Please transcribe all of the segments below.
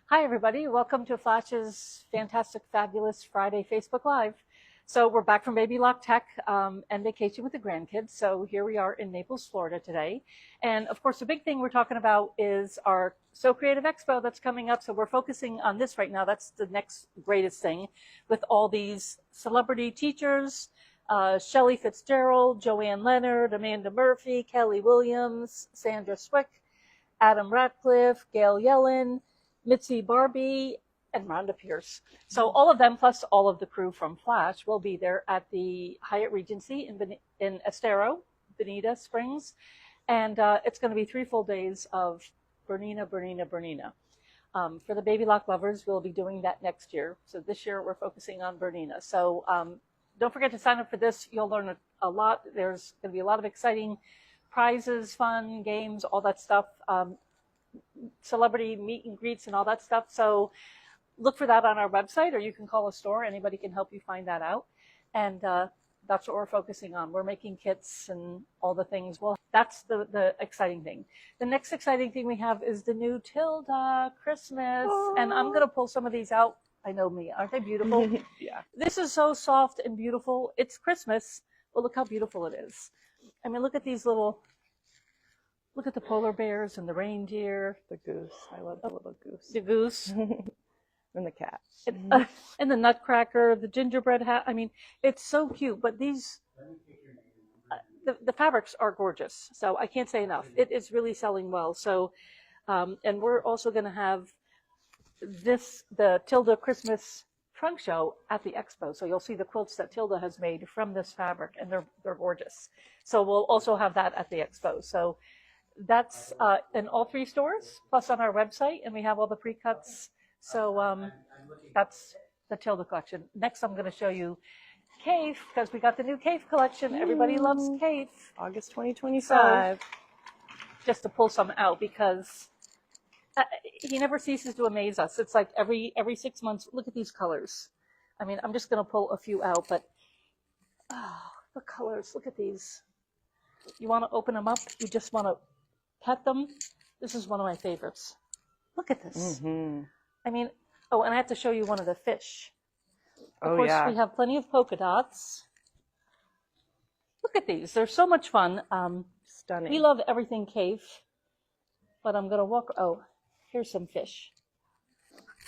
Hi, everybody. Welcome to Flash's Fantastic Fabulous Friday Facebook Live. So we're back from Baby Lock Tech and vacation with the grandkids. So here we are in Naples, Florida today. And of course, the big thing we're talking about is our So Creative Expo that's coming up. So we're focusing on this right now. That's the next greatest thing with all these celebrity teachers, Shelley Fitzgerald, Joanne Leonard, Amanda Murphy, Kelly Williams, Sandra Swick, Adam Ratcliffe, Gail Yellen, Mitzi Barbie, and Rhonda Pierce. So all of them, plus all of the crew from Flash, will be there at the Hyatt Regency in Estero, Bonita Springs. And it's going to be 3 full days of Bernina. For the Baby Lock lovers, we'll be doing that next year. So this year we're focusing on Bernina. So don't forget to sign up for this. You'll learn a lot. There's going to be a lot of exciting prizes, fun, games, all that stuff. Celebrity meet and greets and all that stuff. So look for that on our website, or you can call a store. Anybody can help you find that out. And that's what we're focusing on. We're making kits and all the things. Well, that's the exciting thing. The next exciting thing we have is the new Tilda Christmas. Oh. And I'm going to pull some of these out. I know me. Aren't they beautiful? Yeah. This is so soft and beautiful. It's Christmas. Well, look how beautiful it is. I mean, look at these little... Look at the polar bears and the reindeer. The goose. I love the little goose. The goose. And the cat. And the nutcracker, the gingerbread hat. I mean, it's so cute. But these, the fabrics are gorgeous. So I can't say enough. It is really selling well. So, and we're also going to have the Tilda Christmas trunk show at the expo. So you'll see the quilts that Tilda has made from this fabric, and they're gorgeous. So we'll also have that at the expo. So that's in all 3 stores, plus on our website, and we have all the pre-cuts. So that's the Tilda collection. Next, I'm going to show you Kaffe, because we got the new Kaffe collection. Everybody loves Kaffe. August 2025. So, just to pull some out, because he never ceases to amaze us. It's like every 6 months, look at these colors. I mean, I'm just going to pull a few out, but the colors, look at these. You want to open them up, you just want to pet them. This is one of my favorites. Look at this. Mm-hmm. I mean, oh, and I have to show you one of the fish. Of course, yeah. we have plenty of polka dots. Look at these. They're so much fun. Stunning. We love everything Kaffe, but I'm going to walk. Oh, here's some fish.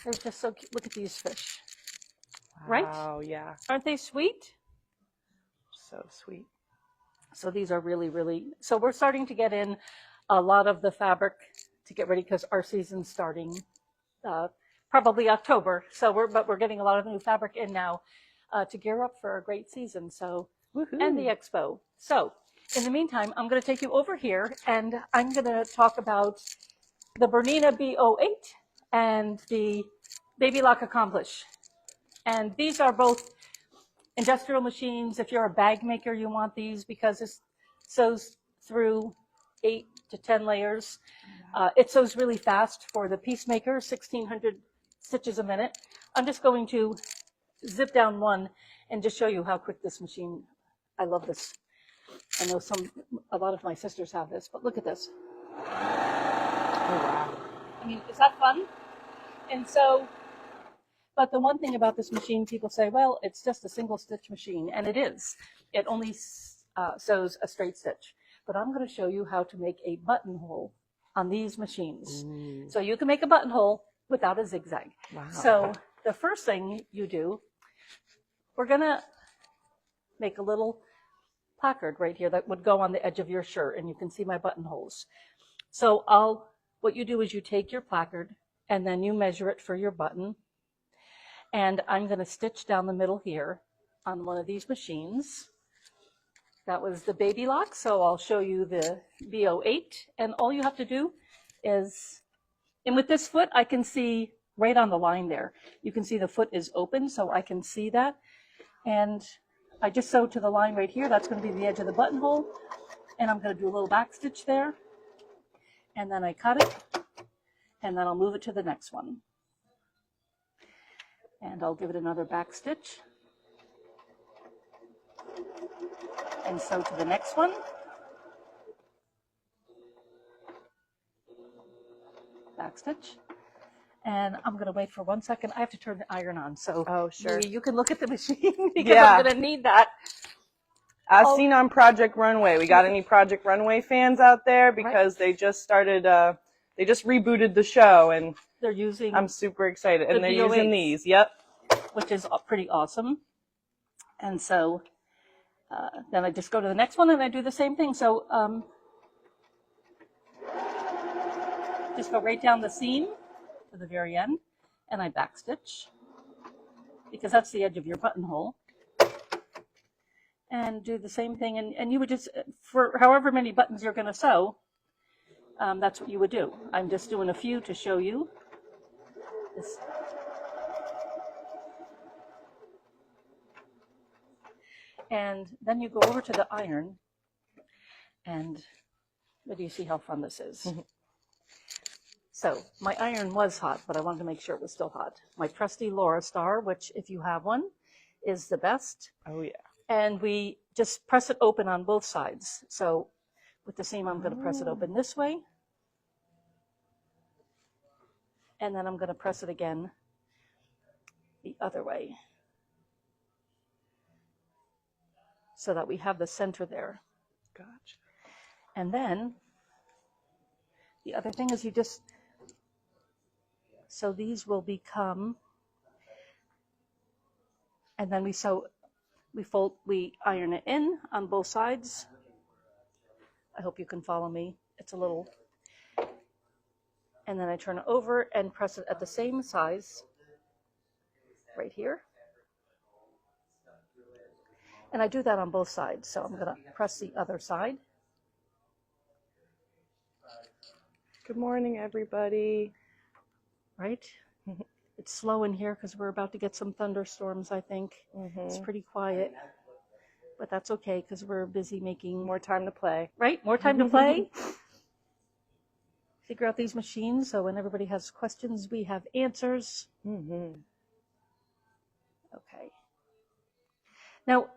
They're just so cute. Look at these fish. Right? Oh, yeah. Aren't they sweet? So sweet. So these are really, really, so we're starting to get in a lot of the fabric to get ready, because our season's starting probably October. So we're getting a lot of new fabric in now to gear up for a great season. So, Woohoo. And the expo. So in the meantime, I'm going to take you over here, and I'm going to talk about the Bernina B08 and the Baby Lock Accomplish. And these are both industrial machines. If you're a bag maker, you want these, because it sews through 8 to 10 layers. It sews really fast for the peacemaker, 1,600 stitches a minute. I'm just going to zip down one and just show you how quick this machine. I love this. I know a lot of my sisters have this, but look at this. Oh, wow. I mean, is that fun? And so, but the one thing about this machine, people say, well, it's just a single stitch machine, and it is. It only sews a straight stitch. But I'm going to show you how to make a buttonhole on these machines. Ooh. So you can make a buttonhole without a zigzag. Wow. So the first thing you do, we're going to make a little placard right here that would go on the edge of your shirt, and you can see my buttonholes. So what you do is you take your placard, and then you measure it for your button. And I'm going to stitch down the middle here on one of these machines. That was the Baby Lock, so I'll show you the B08. And all you have to do is, and with this foot, I can see right on the line there. You can see the foot is open, so I can see that. And I just sew to the line right here. That's going to be the edge of the buttonhole. And I'm going to do a little back stitch there. And then I cut it, and then I'll move it to the next one. And I'll give it another back stitch. And sew to the next one. Back stitch. And I'm going to wait for 1 second. I have to turn the iron on. So Oh, sure. you can look at the machine because Yeah. I'm going to need that. As seen on Project Runway. We got any Project Runway fans out there? Because they just started, they just rebooted the show, and they're using. I'm super excited. And they're VO8s, using these. Yep. Which is pretty awesome. And so then I just go to the next one and I do the same thing. So just go right down the seam to the very end, and I backstitch because that's the edge of your buttonhole. And do the same thing, and you would just, for however many buttons you're going to sew, that's what you would do. I'm just doing a few to show you this. And then you go over to the iron, and do you see how fun this is? So my iron was hot, but I wanted to make sure it was still hot. My trusty Laura Star, which if you have one, is the best. Oh, yeah. And we just press it open on both sides. So with the seam, I'm going to press it open this way. And then I'm going to press it again the other way, so that we have the center there. Gotcha. And then the other thing is you just, so these will become, and then we sew, we iron it in on both sides. I hope you can follow me. It's a little, and then I turn it over and press it at the same size right here. And I do that on both sides. So I'm going to press the other side. Good morning, everybody. Right? It's slow in here because we're about to get some thunderstorms, I think. It's pretty quiet. But that's okay because we're busy making... More time to play. Right? More time to play. Figure out these machines so when everybody has questions, we have answers. Okay. Now,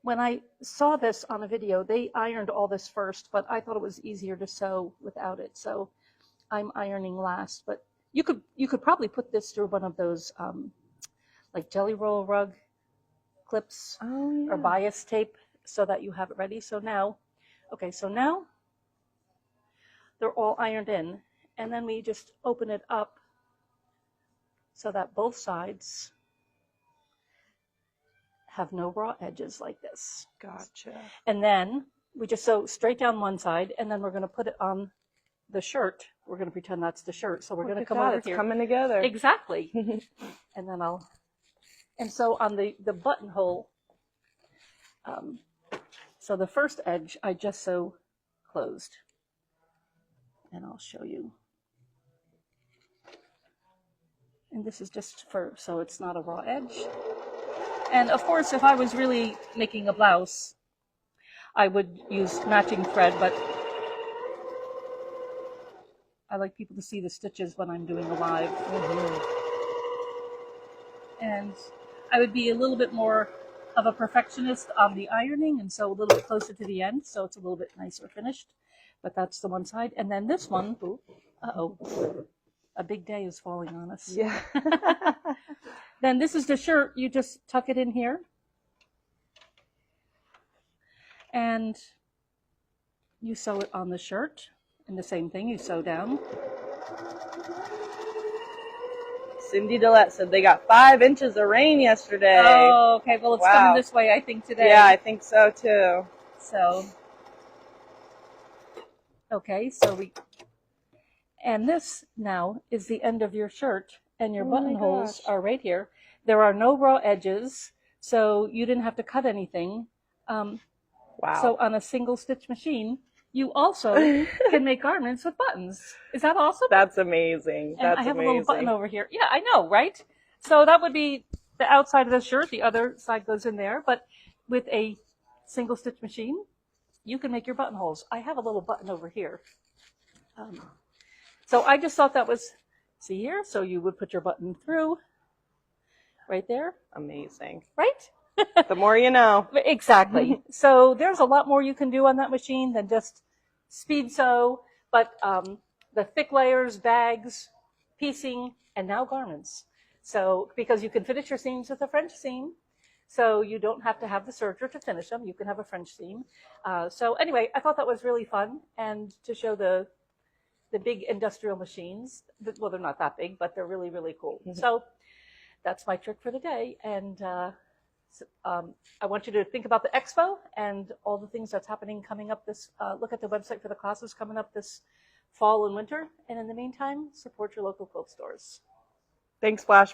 when I saw this on a video, they ironed all this first, but I thought it was easier to sew without it. So I'm ironing last, but you could probably put this through one of those like jelly roll rug clips or bias tape so that you have it ready. So now, okay, so now they're all ironed in, and then we just open it up so that both sides have no raw edges like this. Gotcha. And then we just sew straight down one side, and then we're going to put it on the shirt. We're going to pretend that's the shirt. So we're going to come over it's here. Coming together. Exactly. And then and so on the buttonhole, so the first edge I just sew closed. And I'll show you. And this is just so it's not a raw edge. And of course, if I was really making a blouse, I would use matching thread, but I like people to see the stitches when I'm doing a live. And I would be a little bit more of a perfectionist on the ironing, and so a little bit closer to the end, so it's a little bit nicer finished. But that's the one side. And then this one, a big day is falling on us. Yeah. Then this is the shirt. You just tuck it in here. And you sew it on the shirt. And the same thing, you sew down. Cindy Dillette said they got 5 inches of rain yesterday. Oh, okay. Well, it's coming this way, I think, today. Yeah, I think so, too. So, okay, so and this now is the end of your shirt, and your buttonholes are right here. There are no raw edges, so you didn't have to cut anything. Wow. So on a single stitch machine, you also can make garments with buttons. Is that awesome? That's amazing. And I have a little button over here. Yeah, I know, right? So that would be the outside of the shirt. The other side goes in there. But with a single stitch machine, you can make your buttonholes. I have a little button over here. So I just thought that was, see here? So you would put your button through right there. Amazing. Right? The more you know. Exactly. So there's a lot more you can do on that machine than just speed sew, but the thick layers, bags, piecing, and now garments. So because you can finish your seams with a French seam, so you don't have to have the serger to finish them. You can have a French seam. So anyway, I thought that was really fun, and to show the big industrial machines. Well, they're not that big, but they're really, really cool. Mm-hmm. So that's my trick for the day. And I want you to think about the expo and all the things that's happening coming up this, look at the website for the classes coming up this fall and winter. And in the meantime, support your local quilt stores. Thanks, Flash.